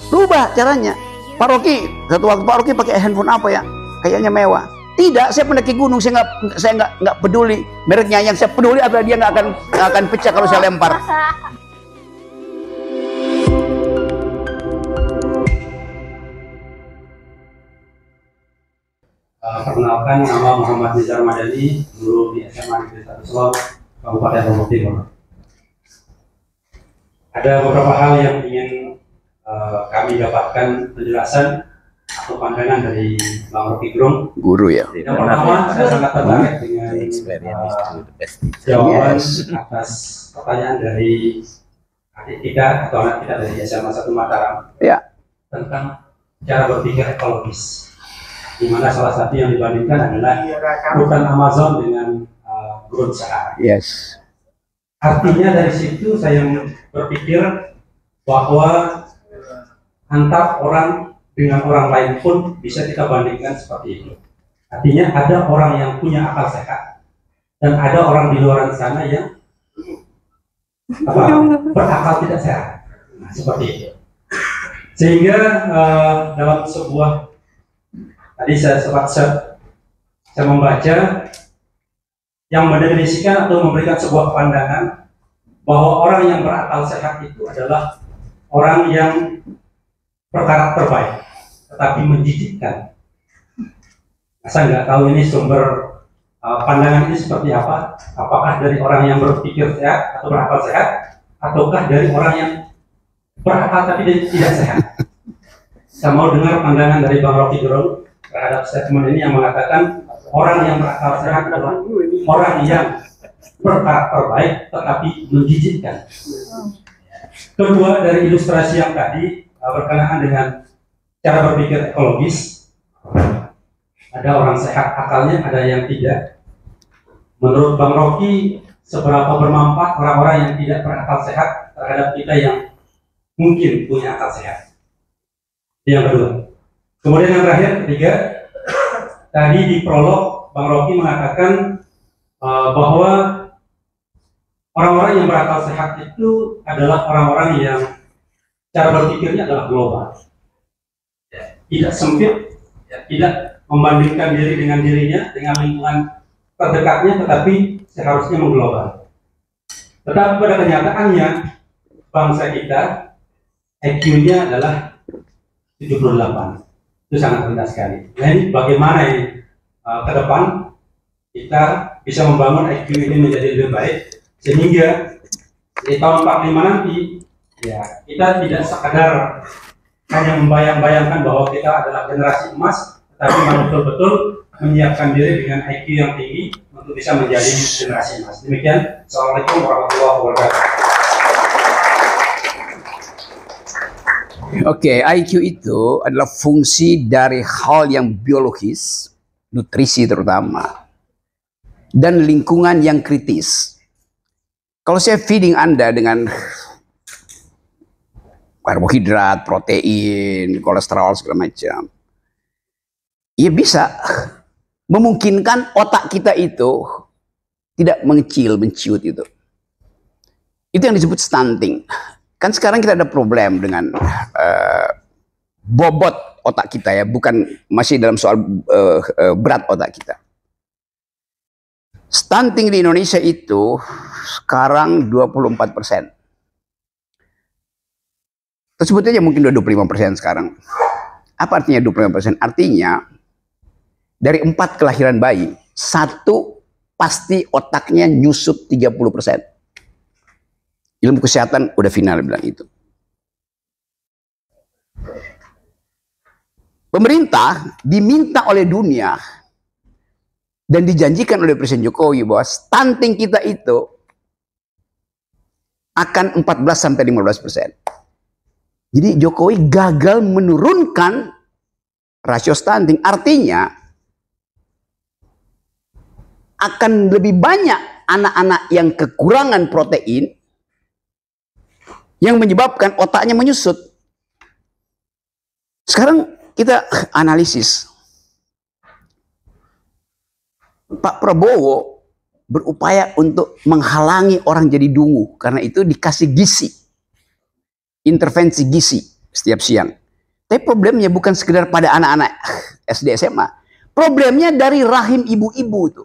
Rubah caranya. Pak Rocky, satu waktu Pak Rocky pakai handphone apa ya? Kayaknya mewah. Tidak, saya pendaki gunung, saya nggak peduli mereknya. Yang saya peduli adalah dia nggak akan pecah kalau saya lempar. Perkenalkan, nama Muhammad Nizar Madani, guru di SMA Negeri 1 Solo, Kabupaten Lombok Timur. Ada beberapa hal yang ingin kami dapatkan penjelasan atau pandangan dari Bang Rocky Gerung. Guru ya. Yang pertama, saya sangat tertarik dengan jawaban atas pertanyaan dari adik kita atau anak kita dari SMA 1 Mataram tentang cara berpikir ekologis, di mana salah satu yang dibandingkan adalah hutan Amazon dengan gurun Sahara. Yes. Artinya dari situ saya berpikir bahwa antar orang dengan orang lain pun bisa kita bandingkan seperti itu. Artinya ada orang yang punya akal sehat dan ada orang di luar sana yang berakal tidak sehat. Nah, seperti itu. Sehingga dalam sebuah tadi saya membaca yang mendefinisikan atau memberikan sebuah pandangan bahwa orang yang berakal sehat itu adalah orang yang berkarakter baik, tetapi menjijikkan. Saya nggak tahu ini sumber pandangan ini seperti apa. Apakah dari orang yang berpikir sehat atau berakal sehat, ataukah dari orang yang berakal tapi tidak sehat? Saya mau dengar pandangan dari Bang Rocky Gerung terhadap statement ini yang mengatakan orang yang berakal sehat adalah orang yang berkarakter baik tetapi menjijikkan. Kedua, dari ilustrasi yang tadi berkenaan dengan cara berpikir ekologis, ada orang sehat akalnya, ada yang tidak. Menurut Bang Rocky, seberapa bermanfaat orang-orang yang tidak berakal sehat terhadap kita yang mungkin punya akal sehat? Yang kedua. Kemudian yang terakhir, ketiga, tadi di prolog Bang Rocky mengatakan bahwa orang-orang yang berakal sehat itu adalah orang-orang yang cara berpikirnya adalah global, tidak sempit, tidak membandingkan diri dengan dirinya, dengan lingkungan terdekatnya, tetapi seharusnya mengglobal. Tetapi pada kenyataannya bangsa kita IQ-nya adalah 78, itu sangat rendah sekali. Nah, ini bagaimana ini ke depan kita bisa membangun IQ ini menjadi lebih baik sehingga di tahun 45 nanti ya kita tidak sekadar hanya membayang-bayangkan bahwa kita adalah generasi emas, tetapi betul-betul menyiapkan diri dengan IQ yang tinggi untuk bisa menjadi generasi emas. Demikian, Assalamualaikum warahmatullahi wabarakatuh. Oke, IQ itu adalah fungsi dari hal yang biologis, nutrisi terutama, dan lingkungan yang kritis. Kalau saya feeding Anda dengan karbohidrat, protein, kolesterol, segala macam, ya bisa memungkinkan otak kita itu tidak mengecil, menciut itu. Itu yang disebut stunting. Kan sekarang kita ada problem dengan bobot otak kita ya, bukan masih dalam soal berat otak kita. Stunting di Indonesia itu sekarang 24%. Tersebut aja mungkin 25% sekarang. Apa artinya 25%? Artinya dari 4 kelahiran bayi, 1 pasti otaknya nyusut 30%. Ilmu kesehatan udah final bilang itu. Pemerintah diminta oleh dunia dan dijanjikan oleh Presiden Jokowi bahwa stunting kita itu akan 14-15%. Jadi Jokowi gagal menurunkan rasio stunting. Artinya akan lebih banyak anak-anak yang kekurangan protein yang menyebabkan otaknya menyusut. Sekarang kita analisis. Pak Prabowo berupaya untuk menghalangi orang jadi dungu. Karena itu dikasih gizi. Intervensi gizi. setiap siang. Tapi problemnya bukan sekedar pada anak-anak SD SMA. Problemnya dari rahim ibu-ibu itu.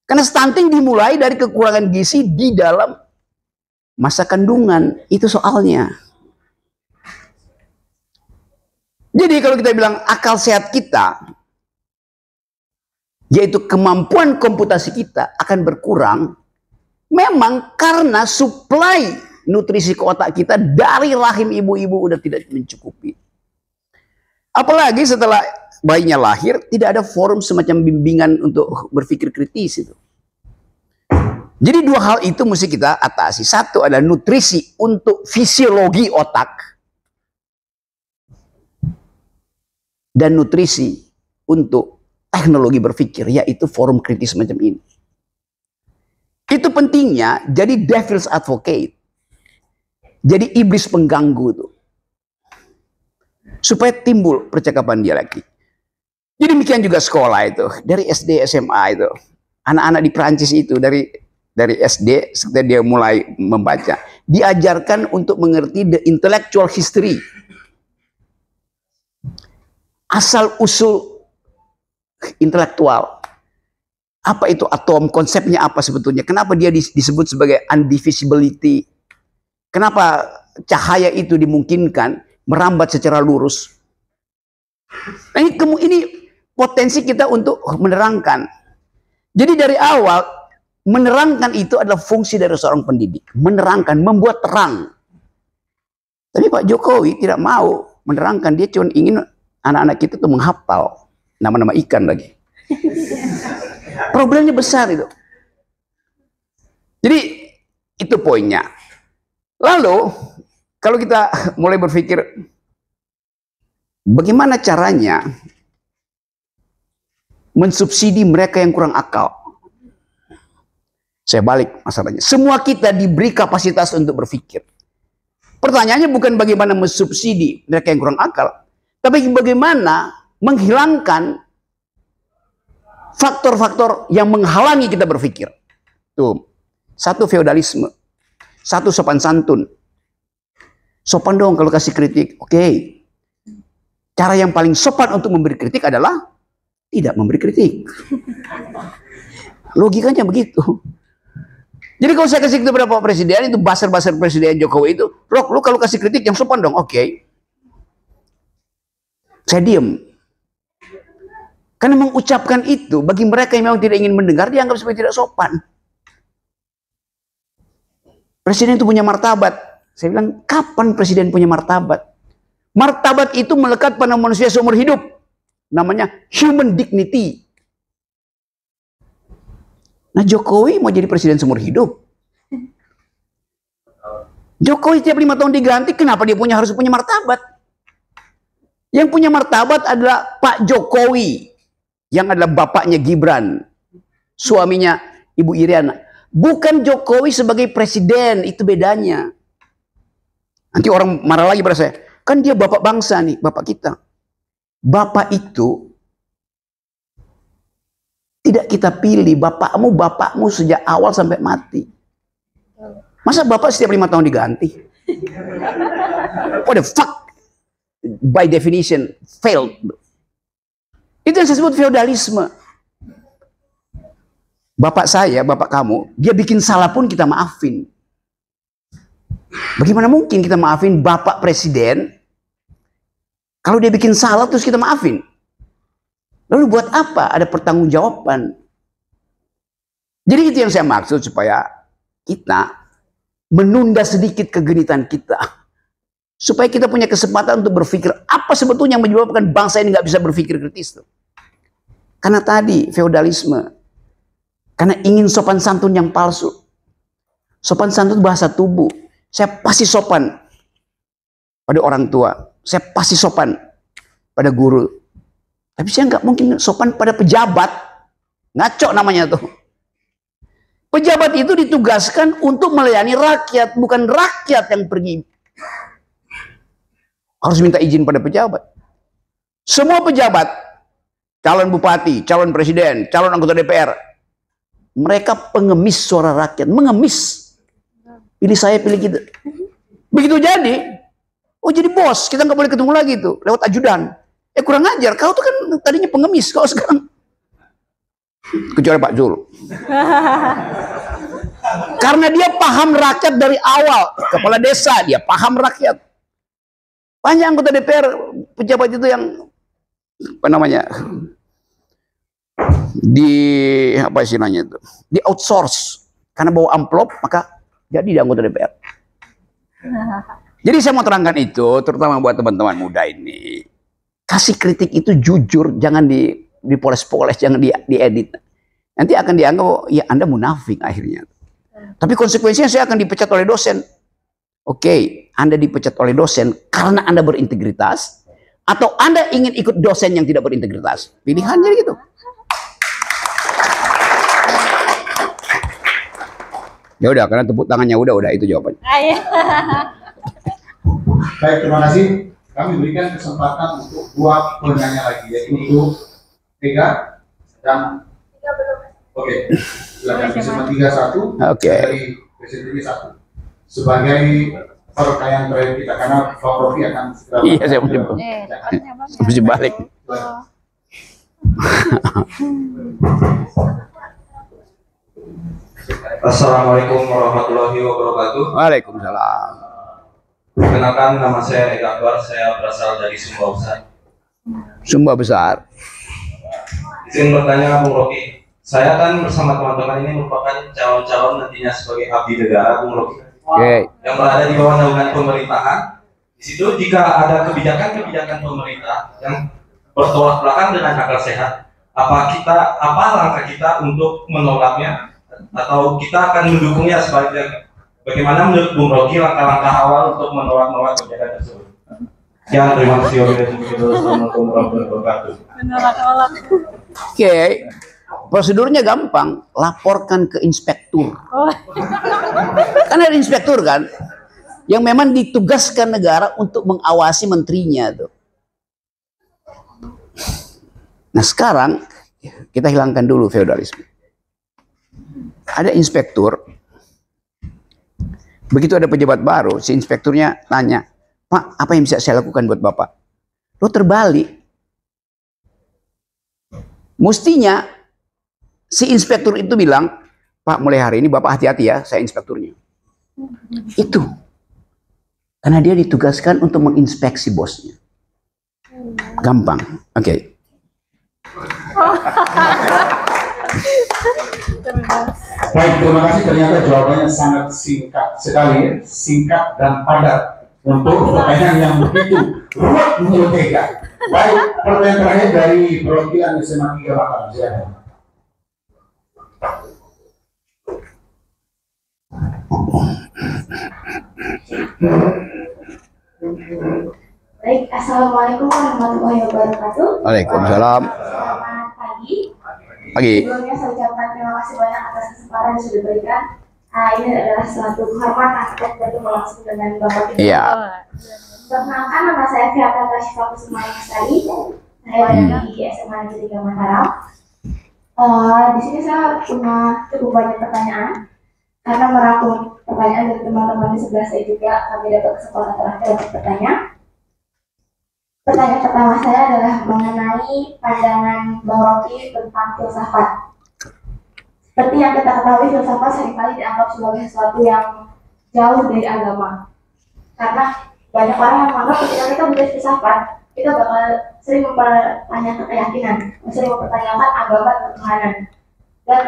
Karena stunting dimulai dari kekurangan gizi di dalam masa kandungan. Itu soalnya. Jadi kalau kita bilang akal sehat kita, yaitu kemampuan komputasi kita akan berkurang, memang karena suplai nutrisi ke otak kita dari rahim ibu-ibu udah tidak mencukupi. Apalagi setelah bayinya lahir, tidak ada forum semacam bimbingan untuk berpikir kritis itu. Jadi dua hal itu mesti kita atasi. Satu adalah nutrisi untuk fisiologi otak. Dan nutrisi untuk teknologi berpikir, yaitu forum kritis semacam ini. Itu pentingnya jadi devil's advocate. Jadi iblis pengganggu itu. Supaya timbul percakapan dialektik. Jadi demikian juga sekolah itu. Dari SD, SMA itu. Anak-anak di Prancis itu dari SD setelah dia mulai membaca. Diajarkan untuk mengerti the intellectual history. Asal-usul intelektual. Apa itu atom? Konsepnya apa sebetulnya? Kenapa dia disebut sebagai undivisibility? Kenapa cahaya itu dimungkinkan merambat secara lurus? Nah, ini potensi kita untuk menerangkan. Jadi dari awal, menerangkan itu adalah fungsi dari seorang pendidik. Menerangkan, membuat terang. Tapi Pak Jokowi tidak mau menerangkan. Dia cuma ingin anak-anak kita tuh menghafal nama-nama ikan lagi. Problemnya besar itu. Jadi itu poinnya. Lalu kalau kita mulai berpikir bagaimana caranya mensubsidi mereka yang kurang akal. Saya balik masalahnya. Semua kita diberi kapasitas untuk berpikir. Pertanyaannya bukan bagaimana mensubsidi mereka yang kurang akal, tapi bagaimana menghilangkan faktor-faktor yang menghalangi kita berpikir. Tuh, satu feodalisme, satu sopan santun. Sopan dong kalau kasih kritik, oke. Cara yang paling sopan untuk memberi kritik adalah tidak memberi kritik. Logikanya begitu. Jadi kalau saya kasih kritik kepada Pak Presiden, itu basar-basar Presiden Jokowi itu, Rok, lu kalau kasih kritik yang sopan dong, oke. Saya diem. Karena mengucapkan itu, bagi mereka yang memang tidak ingin mendengar, dianggap sebagai tidak sopan. Presiden itu punya martabat. Saya bilang, kapan Presiden punya martabat? Martabat itu melekat pada manusia seumur hidup. Namanya human dignity. Nah, Jokowi mau jadi presiden seumur hidup. Jokowi tiap 5 tahun diganti, kenapa dia harus punya martabat? Yang punya martabat adalah Pak Jokowi, yang adalah bapaknya Gibran, suaminya Ibu Iriana. Bukan Jokowi sebagai presiden, itu bedanya. Nanti orang marah lagi pada saya. Kan dia bapak bangsa nih, bapak kita. Bapak itu tidak kita pilih, bapakmu sejak awal sampai mati. Masa bapak setiap 5 tahun diganti? What the fuck? By definition, failed. Itu yang saya sebut feodalisme. Bapak saya, bapak kamu, dia bikin salah pun kita maafin. Bagaimana mungkin kita maafin bapak presiden kalau dia bikin salah terus kita maafin? Lalu buat apa ada pertanggungjawaban? Jadi itu yang saya maksud, supaya kita menunda sedikit kegenitan kita. Supaya kita punya kesempatan untuk berpikir apa sebetulnya yang menyebabkan bangsa ini nggak bisa berpikir kritis. Karena tadi feodalisme. Karena ingin sopan santun yang palsu. Sopan santun bahasa tubuh. Saya pasti sopan pada orang tua. Saya pasti sopan pada guru. Tapi saya nggak mungkin sopan pada pejabat. Ngaco namanya tuh. Pejabat itu ditugaskan untuk melayani rakyat. Bukan rakyat yang pergi. Harus minta izin pada pejabat. Semua pejabat, calon bupati, calon presiden, calon anggota DPR, mereka pengemis suara rakyat. Mengemis. Pilih saya, pilih kita. Begitu jadi, Oh jadi bos, kita nggak boleh ketemu lagi tuh, lewat ajudan. Kurang ajar, kau tuh kan tadinya pengemis, kau sekarang. Kecuali Pak Zul. Karena dia paham rakyat dari awal, kepala desa dia paham rakyat. Banyak anggota DPR pejabat itu yang apa namanya apa istilahnya itu di outsource karena bawa amplop maka jadi dia anggota DPR. Jadi saya mau terangkan itu terutama buat teman-teman muda ini, kasih kritik itu jujur, jangan dipoles-poles, jangan diedit. Nanti akan dianggap oh, ya Anda munafik akhirnya. Tapi konsekuensinya saya akan dipecat oleh dosen. Oke, Anda dipecat oleh dosen karena Anda berintegritas atau Anda ingin ikut dosen yang tidak berintegritas. Pilihannya gitu. Ya udah, karena tepuk tangannya udah itu jawabannya. Baik, terima kasih. Kami berikan kesempatan untuk dua penanya lagi, yaitu Tiga dan Oke, silakan bersama 31 dari presiden 1 sebagai pertanyaan terakhir kita karena Pak Rofi akan segera. Iya, saya mesti balik. Assalamualaikum warahmatullahi wabarakatuh. Waalaikumsalam. Perkenalkan, nama saya Ega Akbar, saya berasal dari Sumba Besar. Sumba Besar. Izin bertanya, Bung Rocky. Saya kan bersama teman-teman ini merupakan calon-calon nantinya sebagai abdi negara, Bung Rocky. Yang berada di bawah naungan pemerintahan. Di situ jika ada kebijakan-kebijakan pemerintah yang bertolak belakang dengan akal sehat, apa langkah kita untuk menolaknya atau kita akan mendukungnya sebaliknya? Bagaimana menurut Bung Rocky langkah-langkah awal untuk menolak kebijakan tersebut? Sekian, terima kasih. Assalamualaikum warahmatullahi wabarakatuh. Oke, prosedurnya gampang, laporkan ke inspektur. Kan ada inspektur kan, yang memang ditugaskan negara untuk mengawasi menterinya tuh. Nah sekarang kita hilangkan dulu feodalisme. Ada inspektur, begitu ada pejabat baru, si inspekturnya tanya, Pak, apa yang bisa saya lakukan buat Bapak? Lo terbalik. Mestinya si inspektur itu bilang, Pak, mulai hari ini Bapak hati-hati ya, saya inspekturnya. Itu. Karena dia ditugaskan untuk menginspeksi bosnya. Gampang. Oke. Baik, terima kasih. Ternyata jawabannya sangat singkat sekali, singkat dan padat untuk pertanyaan yang begitu ruwet menurut Ega. Baik, pertanyaan terakhir dari perwakilan SMA 3 Mataram. Silakan. Baik, assalamualaikum warahmatullahi wabarakatuh. Waalaikumsalam. Selamat pagi. Pagi. Sebelumnya saya ucapkan terima kasih banyak atas kesempatan yang sudah diberikan. Ini adalah suatu kehormatan untuk bertemu langsung dengan Bapak Ibu. Iya. Perkenalkan, nama saya Fiata Tashifa Kusuma Yusari. Saya berada di SMA Negeri 3 Mataram. Di sini saya punya cukup banyak pertanyaan. Karena merangkum pertanyaan dari teman-teman di sebelah saya juga, kami dapat kesempatan terakhir untuk bertanya. Pertanyaan pertama saya adalah mengenai pandangan Bang Rocky tentang filsafat. Seperti yang kita ketahui, filsafat seringkali dianggap sebagai sesuatu yang jauh dari agama. Karena banyak orang yang menganggap ketika kita belajar filsafat, kita bakal sering mempertanyakan keyakinan, sering mempertanyakan agama dan Tuhanan. Dan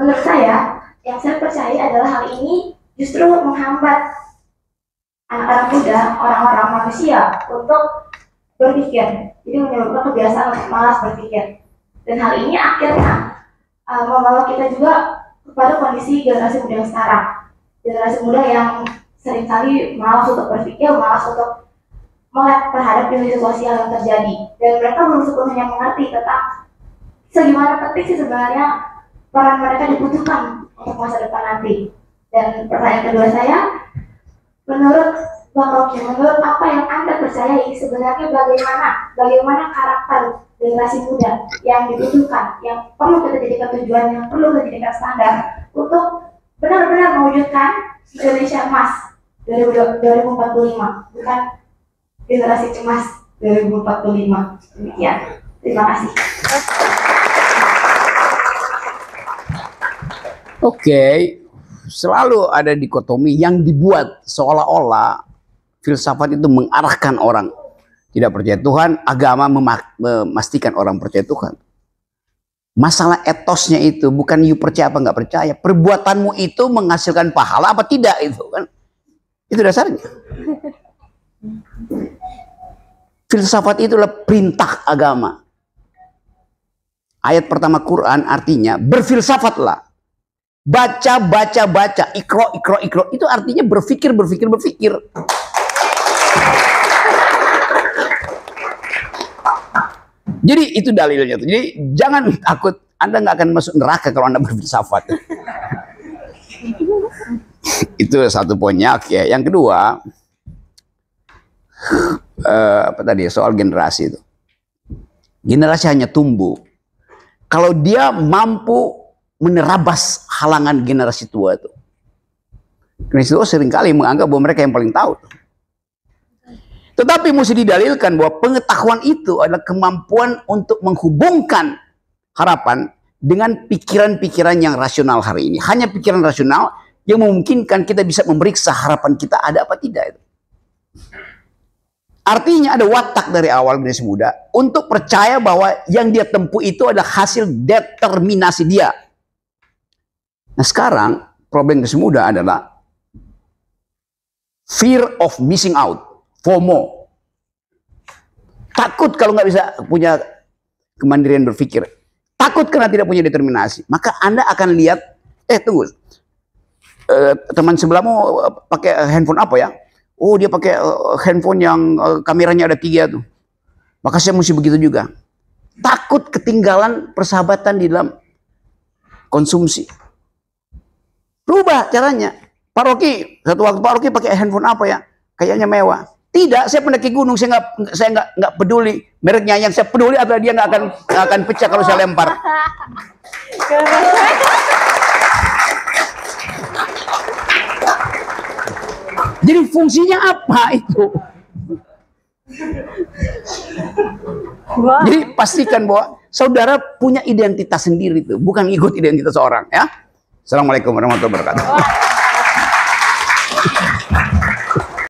menurut saya, yang saya percaya adalah hal ini justru menghambat anak-anak muda, orang-orang manusia untuk berpikir. Jadi menyebabkan kebiasaan untuk malas berpikir. Dan hal ini akhirnya membawa kita juga kepada kondisi generasi muda yang sekarang. Generasi muda yang seringkali malas untuk berpikir, malas untuk melihat terhadap kondisi sosial yang terjadi. Dan mereka belum sepenuhnya mengerti tentang segimana penting sih sebenarnya peran mereka dibutuhkan untuk masa depan nanti. Dan pertanyaan kedua saya, menurut Bang Rocky, menurut apa yang Anda percayai, sebenarnya bagaimana karakter generasi muda yang dibutuhkan, yang perlu kita jadikan tujuan, yang perlu kita jadikan standar untuk benar-benar mewujudkan Indonesia emas 2045, bukan Generasi Cemas 2045. Demikian. Terima kasih. Oke, selalu ada dikotomi yang dibuat seolah-olah filsafat itu mengarahkan orang tidak percaya Tuhan, agama memastikan orang percaya Tuhan. Masalah etosnya itu bukan you percaya apa nggak percaya, perbuatanmu itu menghasilkan pahala apa tidak, itu kan, itu dasarnya. Filsafat itulah perintah agama. Ayat pertama Quran artinya berfilsafatlah. Baca, ikro. Itu artinya berpikir. Jadi itu dalilnya. Jadi jangan takut, Anda nggak akan masuk neraka kalau Anda berfilsafat. Itu satu poinnya. Oke. Yang kedua, apa tadi soal generasi itu. Generasi hanya tumbuh kalau dia mampu menerabas halangan generasi tua itu. Generasi tua seringkali menganggap bahwa mereka yang paling tahu. Tetapi mesti didalilkan bahwa pengetahuan itu adalah kemampuan untuk menghubungkan harapan dengan pikiran-pikiran yang rasional hari ini. Hanya pikiran rasional yang memungkinkan kita bisa memeriksa harapan kita ada apa tidak itu. Artinya ada watak dari awal generasi muda untuk percaya bahwa yang dia tempuh itu adalah hasil determinasi dia. Nah sekarang problem generasi muda adalah fear of missing out, FOMO. Takut kalau nggak bisa punya kemandirian berpikir. Takut karena tidak punya determinasi. Maka Anda akan lihat, tunggu, teman sebelahmu pakai handphone apa ya? Oh dia pakai handphone yang kameranya ada 3 tuh. Maka saya mesti begitu juga. Takut ketinggalan persahabatan di dalam konsumsi. Rubah caranya. Pak Rocky, satu waktu Pak Rocky pakai handphone apa ya? Kayaknya mewah. Tidak, saya pendaki gunung, saya nggak peduli mereknya. Yang saya peduli adalah dia nggak akan pecah kalau saya lempar. Jadi fungsinya apa itu? Jadi pastikan bahwa saudara punya identitas sendiri itu, bukan ikut identitas orang, ya. Assalamualaikum warahmatullahi wabarakatuh.